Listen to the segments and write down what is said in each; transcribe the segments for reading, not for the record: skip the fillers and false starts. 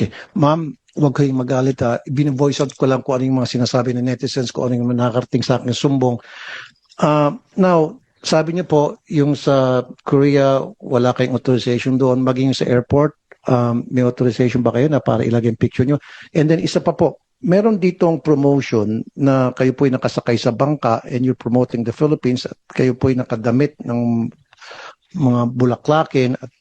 Okay. Ma'am, huwag kayong magalit ha. Bine-voice out ko lang kung ano yung mga sinasabi ng netizens, kung ano yung nakakarating sa akin sumbong. Now, sabi niyo po, yung sa Korea, wala kayong authorization doon. Maging sa airport, may authorization ba kayo na para ilagay yung picture niyo? And then isa pa po, meron ditong promotion na kayo po'y nakasakay sa bangka and you're promoting the Philippines at kayo po'y nakadamit ng mga bulaklakin at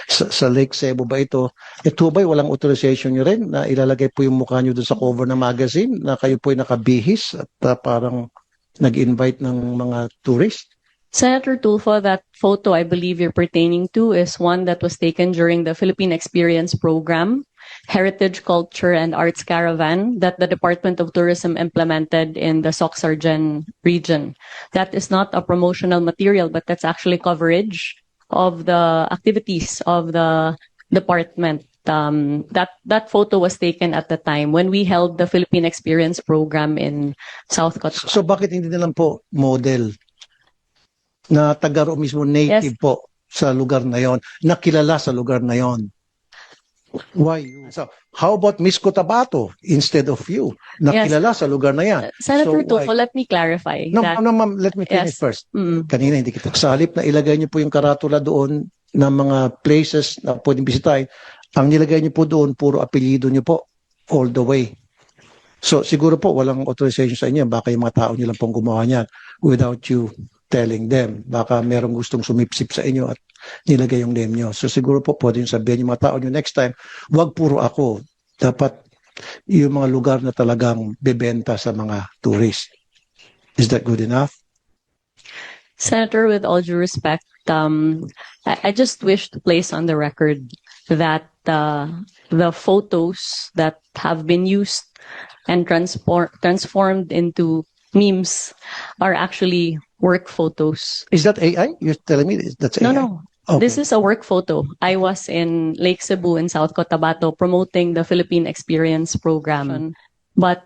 sa Lake Cebu ba ito? Ito ba'y walang authorization nyo rin na ilalagay po yung mukha nyo doon sa cover ng magazine na kayo po'y nakabihis at parang nag-invite ng mga tourist? Senator Tulfo, that photo I believe you're pertaining to is one that was taken during the Philippine Experience Program, Heritage, Culture, and Arts Caravan that the Department of Tourism implemented in the Soc-Sargen region. That is not a promotional material, but that's actually coverage of the activities of the department. That photo was taken at the time when we held the Philippine Experience Program in South Cotabato. So bakit hindi na lang po model na taga mismo native Yes. po sa lugar na yon, nakilala sa lugar na yon? Why you? So, how about Miss Cotabato instead of you? Nakilala sa lugar na yan. Senator So, Tulfo, let me clarify. No, that, no, ma'am, let me finish Yes. first. Mm. Kanina hindi kita. Sa halip na ilagay niyo po yung karatula doon ng mga places na pwedeng bisitahin, ang nilagay niyo po doon, puro apelyido niyo po all the way. So siguro po walang authorization sa inyo. Baka yung mga tao niyo lang pong gumawa niyan without you telling them. Baka merong gustong sumipsip sa inyo at nilagay yung name niyo. So siguro po pwede yung sabihin yung mga tao niyo next time, wag puro ako. Dapat yung mga lugar na talagang bebenta sa mga tourist. Is that good enough? Senator, with all due respect, I just wish to place on the record that the photos that have been used and transformed into memes are actually work photos. Is that AI? You're telling me that's AI? No. Okay. This is a work photo. I was in Lake Cebu in South Cotabato promoting the Philippine Experience Program. But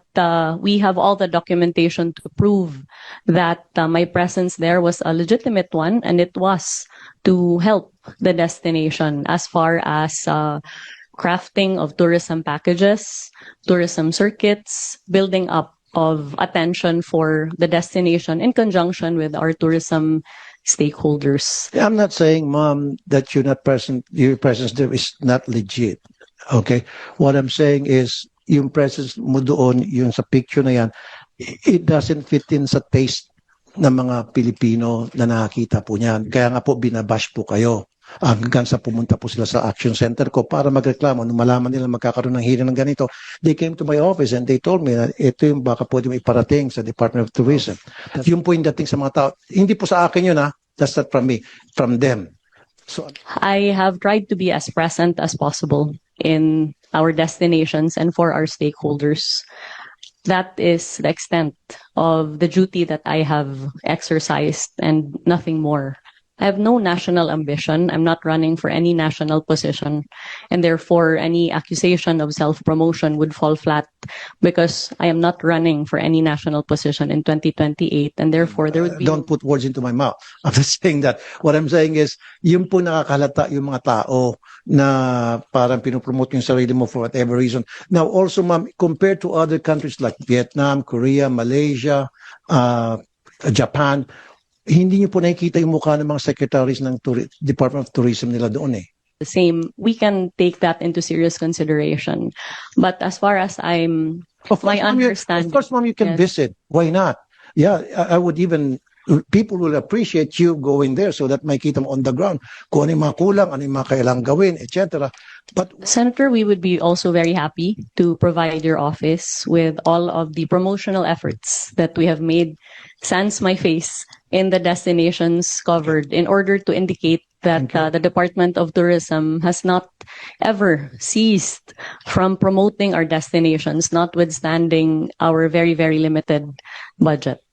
we have all the documentation to prove that my presence there was a legitimate one, and it was to help the destination as far as crafting of tourism packages, tourism circuits, building up of attention for the destination in conjunction with our tourism stakeholders. I'm not saying, Mom, that you're not present. Your presence there is not legit. Okay. What I'm saying is, yung presence mo doon, yung sa picture na yan, it doesn't fit in sa taste ng mga Pilipino na nakakita po niyan. Kaya nga po binabash po kayo. Hanggang sa pumunta po sila sa action center ko para magreklamo. Nung malaman nila magkakaroon ng hearing ng ganito, they came to my office and they told me na ito yung baka pwede may iparating sa Department of Tourism. Yung po yung dating sa mga tao. Hindi po sa akin yun ha. That's not from me. From them. So, I have tried to be as present as possible in our destinations and for our stakeholders. That is the extent of the duty that I have exercised and nothing more. I have no national ambition. I'm not running for any national position, and therefore any accusation of self-promotion would fall flat because I am not running for any national position in 2028, and therefore there would be... Don't put words into my mouth. I'm just saying that. What I'm saying is, yung po nakakalata yung mga tao na parang pinopromote yung sarili mo for whatever reason. Now also, ma'am, compared to other countries like Vietnam, Korea, Malaysia, Japan, hindi niyo po nakikita yung mukha ng mga secretaries ng Department of Tourism nila doon eh. The same, we can take that into serious consideration. But as far as I'm, my understanding... Of course, ma'am, you can visit. Why not? Yeah, I would even... People will appreciate you going there so that makita mo on the ground kung ano yung mga kulang, ano yung mga kailangang gawin, etc. But Senator, we would be also very happy to provide your office with all of the promotional efforts that we have made sans my face in the destinations covered in order to indicate that the Department of Tourism has not ever ceased from promoting our destinations, notwithstanding our very, very limited budget.